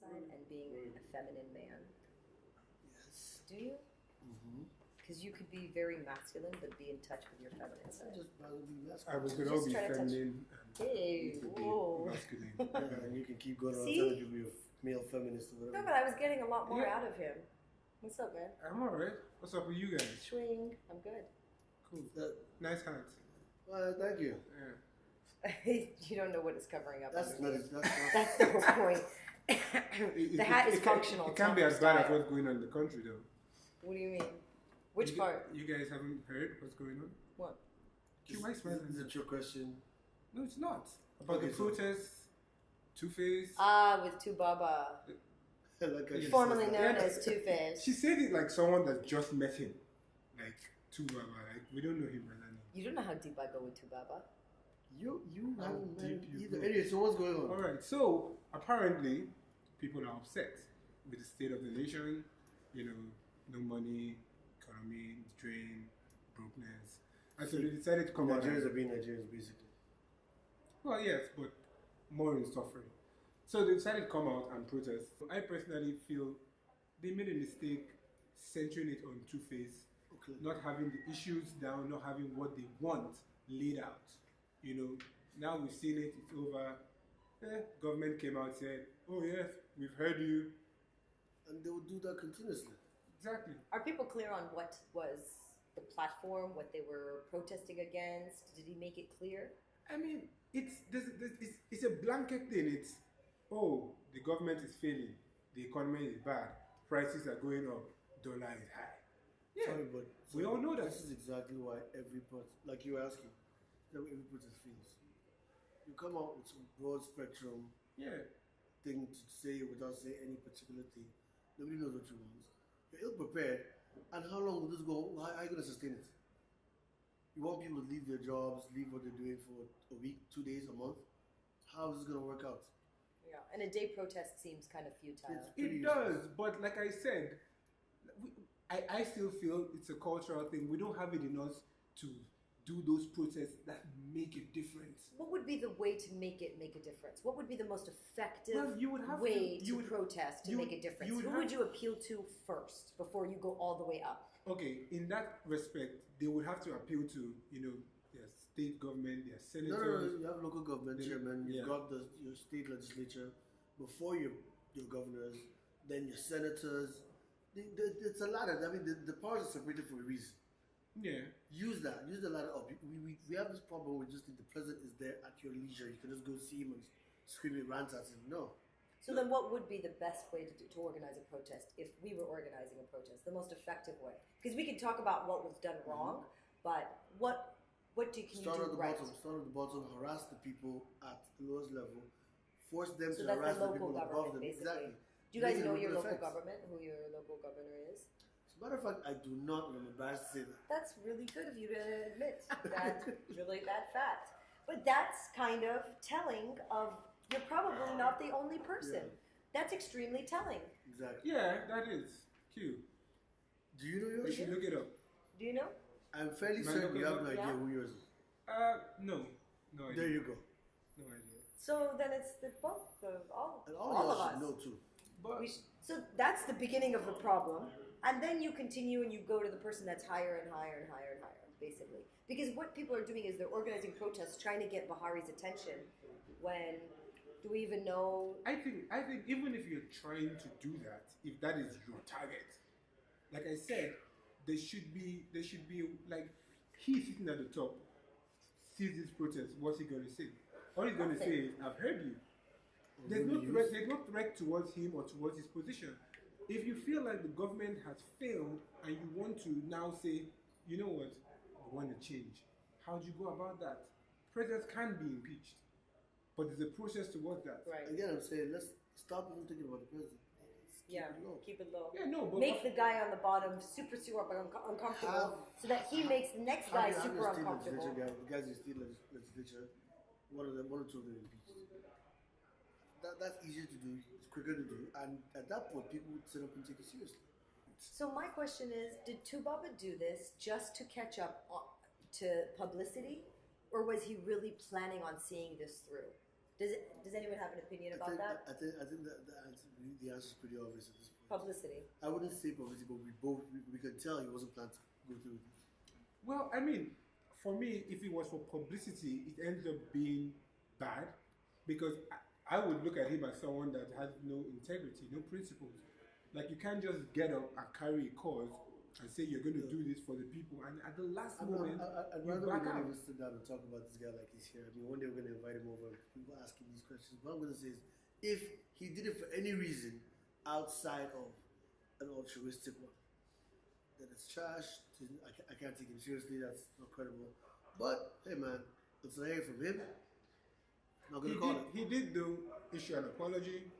side and being a feminine man. Yes. Do you? Mm-hmm. Because you could be very masculine, but be in touch with your feminine side. Just rather be We masculine. could all Just be try to touch- feminine Hey, and you could be whoa. masculine. Yeah, and you can keep going on See? telling people you're male feminist or No, whatever. but I was getting a lot more Yeah. out of him. What's up, man? I'm alright. What's up with you guys? Swing. I'm good. Cool. That, Nice hat. thank you. Yeah. You don't know what it's covering up. That's not. underneath. That's That's the whole point. The hat is functional. It it's can't not be for as bad as style. what's going on in the country, though. What do you mean? Which you, part? You guys haven't heard what's going on? What? Why Is it your question? No, it's not. About Okay, the so- protests, Two-Face. With Tubaba, Like I Yes. just formerly said known that. as Two-Face. She said it like someone that just met him. Like, Tubaba. Like, we don't know him by that name. You don't know how deep I go with Tubaba. You How haven't met deep him you either. go. Anyway, so what's going on? Alright, so apparently people are upset with the state of the nation. You know, no money, economy, drain, brokenness. And so they decided to come out. Nigerians are being Nigerians, basically. Well, yes, but more in suffering. So they decided to come out and protest. I personally feel they made a mistake centering it on Two-Face, Okay. not having the issues down, not having what they want laid out. You know, now we've seen it, it's over. Government came out said, oh yes, we've heard you. And they will do that continuously. Exactly. Are people clear on what was the platform, what they were protesting against? Did he make it clear? I mean, it's a blanket thing. It's, oh, the government is failing, the economy is bad, prices are going up, dollar is high. Yeah, Sorry, but we all know that. This is exactly why every protest, like you were asking, that every protest fails. You come out with some broad spectrum Yeah, thing to say without saying any particular thing. Nobody knows what you want. You're ill prepared, and how long will this go? How are you going to sustain it? You want people to leave their jobs, leave what they're doing for a week, 2 days, a month? How is this going to work out? Yeah. And a day protest seems kind of futile. It's pretty it does. But like I said, I still feel it's a cultural thing. We don't have it in us to do those protests that make a difference. What would be the way to make it make a difference? What would be the most effective Well, you would have way to- to you would- protest to you make would- a difference? you would Who have- would you appeal to first before you go all the way up? Okay, in that respect, they would have to appeal to, you know, their state government, their No, senators. you have local government They- chairman, you've yeah. got your state legislature, before your governors, then your senators. It's a ladder. I mean, the powers are separated for a reason. Yeah. Use that. Use the ladder up. We have this problem. We just think the president is there at your leisure. You can just go see him and scream and rant at him. No. So then what would be the best way to organize a protest if we were organizing a protest, the most effective way? Because we can talk about what was done wrong, but what can you Start do at the right? bottom. Start at the bottom. Harass the people at the lowest level. Force them So to that's harass the the local people above government, them. basically. Exactly. Do you guys Make a know ripple your local effect. government, who your local governor is? As a matter of fact, I do not, and I'm embarrassed to say that. That's really good of you to admit that really that fact. But that's kind of telling of you're probably not the only person. Yeah. That's extremely telling. Exactly. Yeah, that is. Q. Do you know yours? We should look it up. Do you know? I'm fairly My certain you local have no idea Yeah. who yours is. No. No idea. There you go. No idea. So then it's the both of all, And all all of y'all us. should know too. But So that's the beginning of the problem, and then you continue and you go to the person that's higher and higher and higher and higher, basically. Because what people are doing is they're organizing protests, trying to get Bahari's attention. When do we even know? I think even if you're trying to do that, if that is your target, like I said, there should be like he's sitting at the top, sees this protest, what's he gonna say? All he's gonna say is, I've heard you. There's no threat towards him or towards his position. If you feel like the government has failed and you want to now say, you know what, I want to change, how do you go about that? Presidents can be impeached, but there's a process towards that. Right. Again, I'm saying let's stop even thinking about the president. Let's keep Yeah. it low. Keep it low. Yeah, no, but Make the guy on the bottom super uncomfortable, so that he makes the next guy Have super your state uncomfortable. legislature guy, the guys in state legislature, one or two of them impeached. That's easier to do, it's quicker to do, and at that point, people would sit up and take it seriously. So my question is, did Tubaba do this just to catch up to publicity, or was he really planning on seeing this through? Does anyone have an opinion about that? I think that the answer is pretty obvious at this point. Publicity. I wouldn't say publicity, but we could tell he wasn't planning to go through with it. Well, I mean, for me, if it was for publicity, it ends up being bad because I would look at him as someone that has no integrity, no principles. Like you can't just get up and carry a cause and say you're going to do this for the people, and at the last moment, I'd you rather we back don't out. even sit down and talk about this guy like he's here. I mean, one day we're going to invite him over. People asking these questions. What I'm going to say is, if he did it for any reason outside of an altruistic one, then it's trash. I can't take him seriously. That's not credible. But hey, man, let's not hear from him. I'm not going to call it. He did do issue an apology.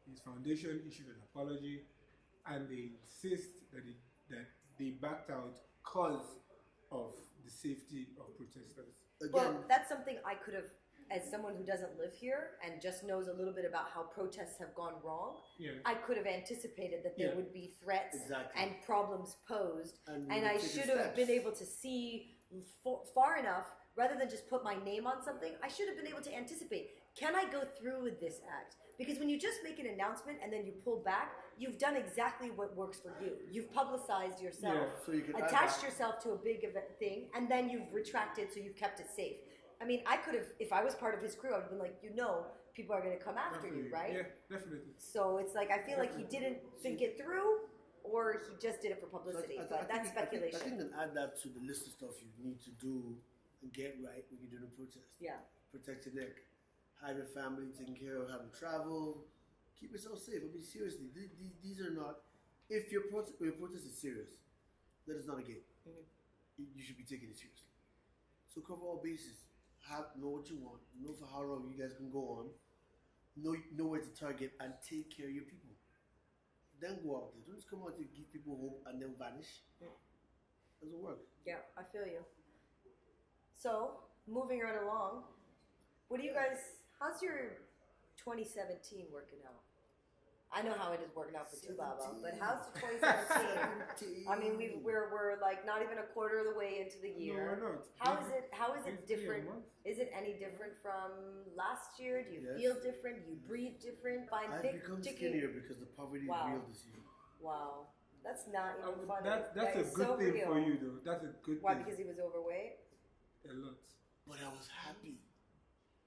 His foundation issued an apology, and they insist that they backed out because of the safety of protesters. Again, Well, that's something I could have, as someone who doesn't live here and just knows a little bit about how protests have gone wrong, Yeah. I could have anticipated that there Yeah. would be threats Exactly. and problems posed, And and we I would take should the have been steps. able to see far enough, rather than just put my name on something. I should have been able to anticipate. Can I go through with this act? Because when you just make an announcement and then you pull back, you've done exactly what works for you. You've publicized yourself, Yeah. So you can add attached that. yourself to a big event thing, and then you've retracted, so you've kept it safe. I mean, I could have, if I was part of his crew, I would have been like, people are going to come after you, Definitely. right? Yeah, definitely. So it's like, I feel like he didn't think it through, or he just did it for So publicity. I But that's think speculation. then add that to the list of stuff you need to do and get right when you're doing a protest. Yeah. Protect your neck, have your family taken care of, have them travel, keep yourself safe. I mean, seriously, these are not. If your protest is serious, that is not a game. Mhm. You should be taking it seriously. So cover all bases. Know what you want. Know for how long you guys can go on. Know where to target and take care of your people. Then go out there. Don't just come out to give people hope and then vanish. Doesn't work. Yeah, I feel you. So, moving right along, how's your 2017 working out? I know how it is working out for Tubaba, but how's the 2017? I mean, we're like not even a quarter of the way into the year. No, we're not. How is it It's been a different? month. Is it any different from last year? Do you Yes. feel different? Do you breathe different? Find I've thick, become sticky? skinnier because the poverty Wow. is real this year. Wow, that's not even funny. That's That a is good so thing real. for you, though. That's a good Why? thing. Because he was overweight. A lot. But I was happy.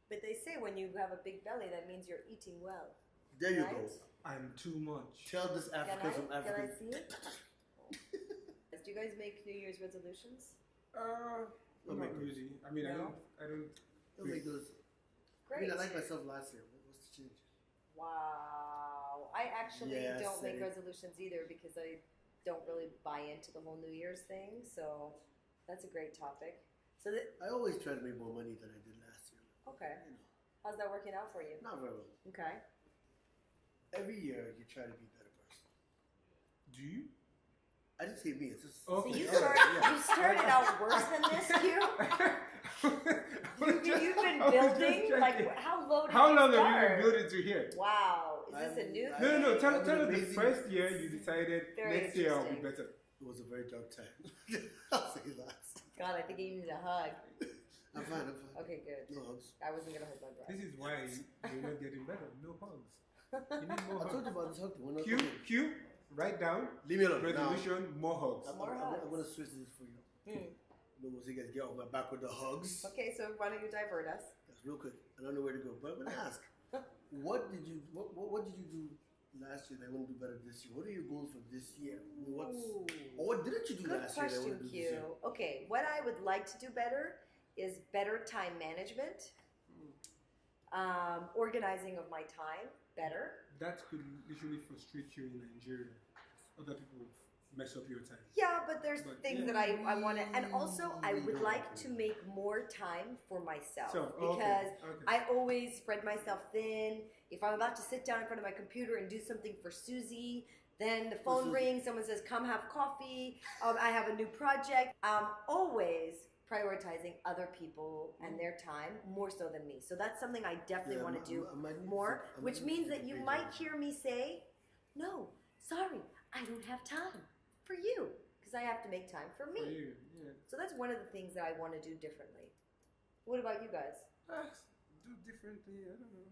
But they say when you have a big belly, that means you're eating well. There you Right? go. I'm too much. Tell this African from Can I African. see it? Do you guys make New Year's resolutions? Not Don't make those. really. I mean, No? I don't. Don't make those. I Great. mean, I like myself last year. What's the change? Wow. I actually Yeah, don't make same. resolutions either because I don't really buy into the whole New Year's thing. So that's a great topic. So I always try to make more money than I did last year. okay. You know, How's that working out for you? not very well. Okay. Every year you try to be a better person. Do you? I didn't say me. It's just. Okay. So you all right, started, yeah. you started out worse than this, Q? You've been building? Like, how low did How you long start? have you been building to here? Wow. Is this a new No, thing? no, no. Tell I'm us the amazing. first year you decided Very next year I'll be interesting. better. It was a very dark time. I'll say that. God, I think you need a hug. I'm fine. I'm fine. Okay, good. No hugs. I wasn't gonna hold my breath. This is why you're not getting better. No hugs. You need more I told you hugs. about this hug thing. We're not Q, talking. Q, write down. Leave me alone. Now, Resolution, more hugs. More I'm hugs. gonna switch this for you. Hmm. No, once you guys get off my back with the hugs. Okay, so why don't you divert us? That's real quick. I don't know where to go, but I'm gonna ask. What did you do last year that you want to do better this year? What are your goals for this year? I mean, Ooh. or what didn't you do Good last year that you question, want to do this year? Q. Okay, what I would like to do better is better time management, organizing of my time better. That could literally frustrate you in Nigeria. Other people mess up your time. Yeah, but there's But, things yeah. that I want to, and also I would don't like have to to. make more time for myself So, because okay. I always spread myself thin. If I'm about to sit down in front of my computer and do something for Susie, then the phone Susie? rings, someone says, come have coffee, I have a new project. I'm always prioritizing other people and their time more so than me. So that's something I definitely Yeah, want to do I might need more, to- I which might means need that to you break might down. hear me say, no, sorry, I don't have time for you because I have to make time for For me. you, yeah. So that's one of the things that I want to do differently. What about you guys? do differently. I don't know.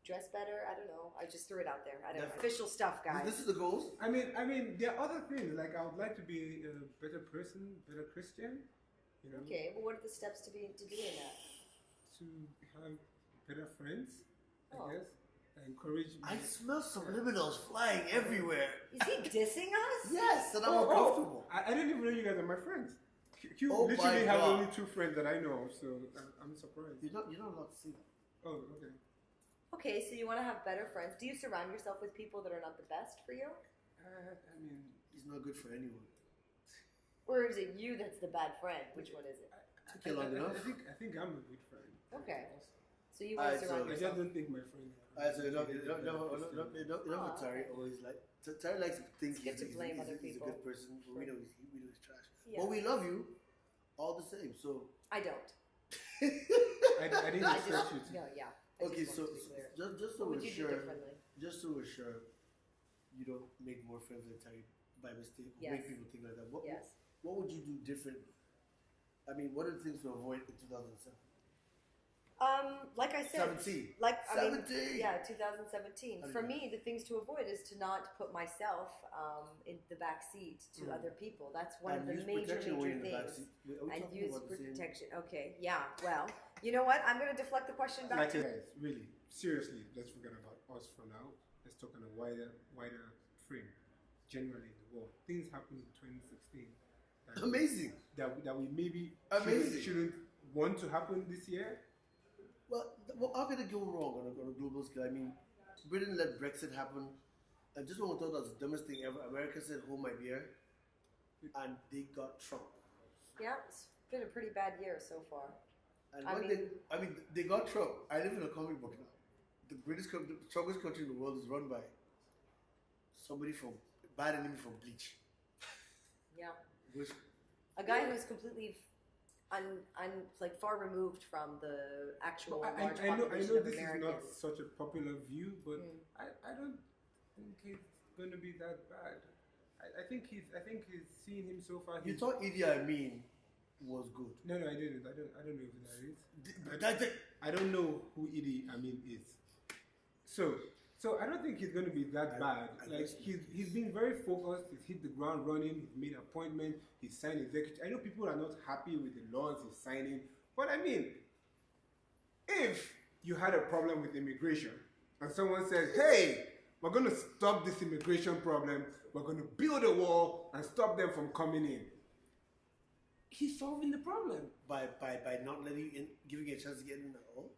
Dress better. I don't know. I just threw it out there. I don't know. Definitely. Official stuff, guys. This is the goals. I mean, there are other things. Like I would like to be a better person, better Christian. You know, Okay. Well, what are the steps to doing that? to have better friends. Oh. I guess. Encourage. I smell subliminals flying everywhere. Is he dissing us? Yes, and I'm uncomfortable. I didn't even know you guys are my friends. You Oh literally my have God. only 2 friends that I know of, so I'm surprised. You're not allowed to say that. Oh, okay. Okay, so you want to have better friends. Do you surround yourself with people that are not the best for you? I mean, He's not good for anyone. Or is it you that's the bad friend? Which one is it? Took you long enough. I think I'm a good friend. Okay. Also. So you want to Alright, surround I yourself. just don't think my friends. So Terry always like Terry likes to think It's good to blame other he's a people. good person, but we know he's trash. Yeah. But we love you all the same. So I don't. I didn't I expect just, you to. no, yeah. I okay, just so wanted to be clear. just so What would we're you do sure, differently? just so we're sure, you don't make more friends than Terry by mistake. Or Yes. make people think like that. What Yes. what would you do differently? I mean, what are the things to avoid in 2007? Like I said, 17. like I mean, 17. yeah, 2017. How do For you- me, the things to avoid is to not put myself in the back seat to Mm. other people. That's one of And the use major protection when you're in the things. backseat. Wait, are we And talking use about the same? protection. Okay, yeah. Well, you know what? I'm going to deflect the question back Like to guys, really, seriously, let's forget about us for now. Let's talk on a wider frame. Generally in the world, things happened in 2016. that- Amazing. That we maybe Amazing. shouldn't want to happen this year. Well, how can it go wrong on a global scale? I mean, Britain let Brexit happen. And just when we thought that was the dumbest thing ever, America said, hold my beer. And they got Trump. Yeah, it's been a pretty bad year so far. And I when mean- they got Trump. I live in a comic book now. The strongest country in the world is run by somebody from bad enemy from Bleach. Yeah. Which, A guy who's completely like far removed from the actual large I know population of this is not Americans. such a popular view, but Mm. I don't think it's going to be that bad. I think he's seeing him so far. you he's- thought Idi Amin was good. No, I didn't. I don't know who that is. I I don't know who Idi Amin is. So I don't think he's going to be that bad. Like he's been very focused. He's hit the ground running. He's made appointments. He's signed executive. I know people are not happy with the laws he's signing, but I mean, if you had a problem with immigration and someone says, "Hey, we're going to stop this immigration problem. We're going to build a wall and stop them from coming in," he's solving the problem. by not letting in, giving you a chance to get in at all.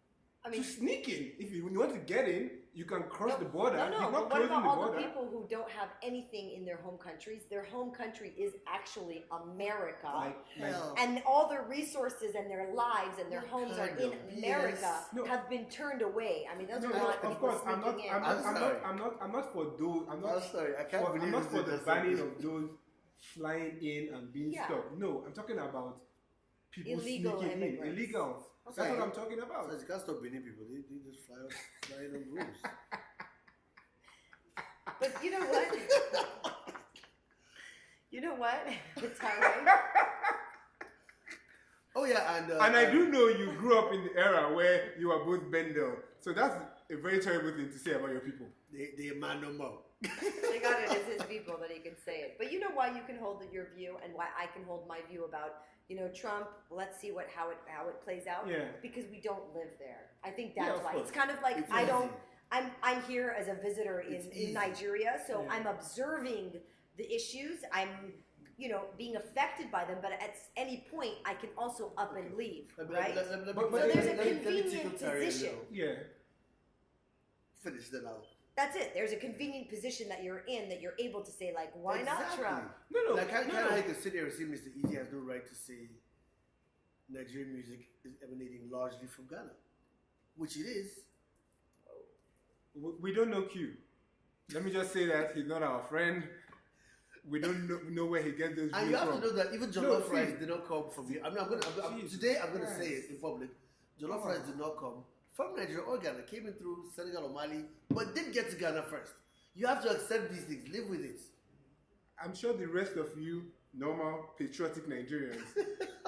I mean, To sneak in. If you, when you want to get in, you can cross the border. No, He's but not what closing about the all border. the people who don't have anything in their home countries? Their home country is actually America. Like Hell. And all their resources and their lives and their What homes are kind in of America BS? No. have been turned away. I mean, those No, are not of people course, I'm not. sneaking in. I'm not for those. I'm not. sorry, I can't for, believe I'm not you for said the that's banning something. of those flying in and being Yeah. stopped. No, I'm talking about people Illegal sneaking immigrants. in, illegals. That's Okay. what I'm talking about. So you can't stop Benin people. They just fly in on rules. But you know what? You know what, Tyrone? Oh yeah, And I do know you grew up in the era where you were both Bendel. So that's a very terrible thing to say about your people. they man no more. They got it as his people that he can say it. But you know why you can hold your view and why I can hold my view about, Trump. Let's see how it plays out. Yeah. Because we don't live there. I think Yeah, that's of why. course. It's kind of like It's I easy. don't. I'm here as a visitor It's in easy. Nigeria, so Yeah. I'm observing the issues. I'm being affected by them, but at any point I can also up and leave, right? But So there's a let me convenient tickle Terry a position. little. Yeah. Finish that out. That's it. There's a convenient position that you're in that you're able to say, like, why not Exactly. Trump? No. Like, kind no. of like a sit here and say Mr. Easy has no right to say Nigerian music is emanating largely from Ghana, which it is. We don't know Q. Let me just say that he's not our friend. We don't know where he gets those And views you have from. to know that even No, jollof see. rice did not come from here. I mean, Jesus today I'm going to say Christ. it in public. Jollof Oh. rice did not come from Nigeria or Ghana. Came in through Senegal or Mali, but did get to Ghana first. You have to accept these things. Live with it. I'm sure the rest of you, normal, patriotic Nigerians,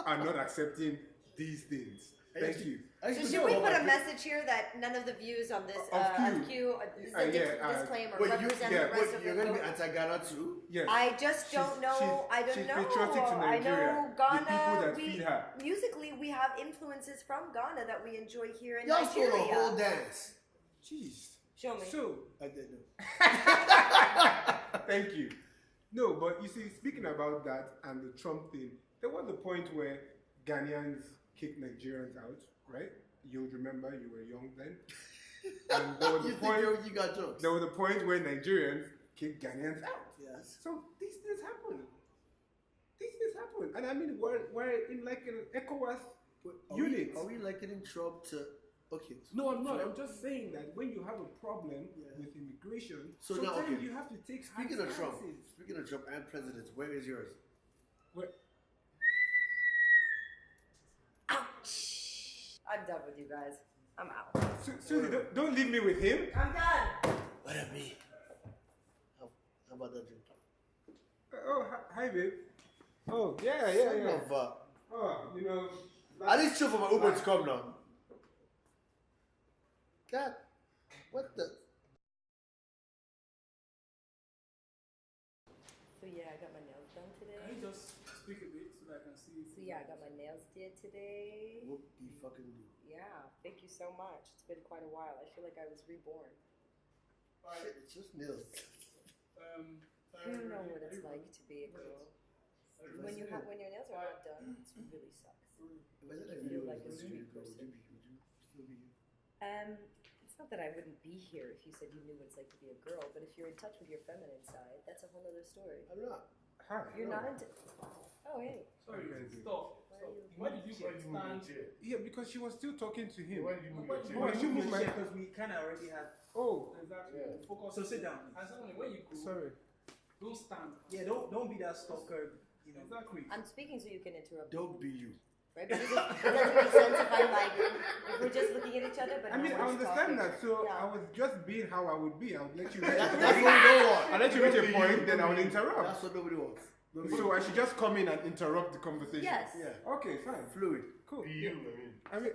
are not accepting these things. Thank you. I So used to should know we about put a it. message here that none of the views on this Of Q. this is a disclaimer Wait, represent yeah, the rest of you're the gonna be vote. anti-Ghana too? Yes. I just don't know. I don't she's know. patriotic to I Nigeria. know The people Ghana. that feed her. Musically, we have influences from Ghana that we enjoy here in Y'all stole a Nigeria. whole dance. Jeez. Show me. So, I didn't know. thank you. No, but you see, speaking about that and the Trump thing, there was a point where Ghanaians kicked Nigerians out, right? You would remember you were young then. And there was You a think point. you got jokes? There was a point where Nigerians kicked Ghanaians out. Yes. So these things happen. These things happen, and I mean we're in like an ECOWAS unit. Are we likening Trump to? Okay. No, I'm not. I'm just saying that when you have a problem Yeah. with immigration, So now, sometimes okay. you have to take hard Speaking of Trump, stances. and presidents, where is yours? Where- Ouch! I'm done with you guys. I'm out. Susie, don't leave me with him. I'm done. What a me. How about that drink? Oh, hi, babe. Oh, yeah. Son of a- Oh, you know. At least chill for my Uber to come now. God, what the? So yeah, I got my nails done today. Can you just speak a bit so that I can see? So yeah, I got my nails did today. Whoop the fucking do. Yeah, thank you so much. It's been quite a while. I feel like I was reborn. Shit, it's just nails. You don't know what it's like to be a girl. When your nails are not done, it really sucks. If I said I feel knew like it a was street gonna be, person. would you still be here? It's not that I wouldn't be here if you said you knew what it's like to be a girl, but if you're in touch with your feminine side, that's a whole other story. I'm not. Hi. You're not into. Oh hey. Sorry, Okay. stop. Why are you- Why did you stand? Yeah, because she was still talking to him. Why did you Oh, I should move my. because we kind of already have. Oh, Exactly. Focus. So sit down. And secondly, when you go, sorry. don't stand. Yeah, don't be that stalker. You know. Exactly. I'm speaking so you can interrupt. Don't be you. Right? Because it doesn't make sense if I'm like, if we're just looking at each other, but I mean, no I one's understand talking. that. So Yeah. I was just being how I would be. I would let you reach That's a what we point. don't want. I'll let you Don't reach a be point, you. then I will That's interrupt. what nobody wants. Don't be So I should just come in and interrupt the conversation. Yes. Yeah. Okay, fine. Fluid. Cool. Be you, I mean. I mean,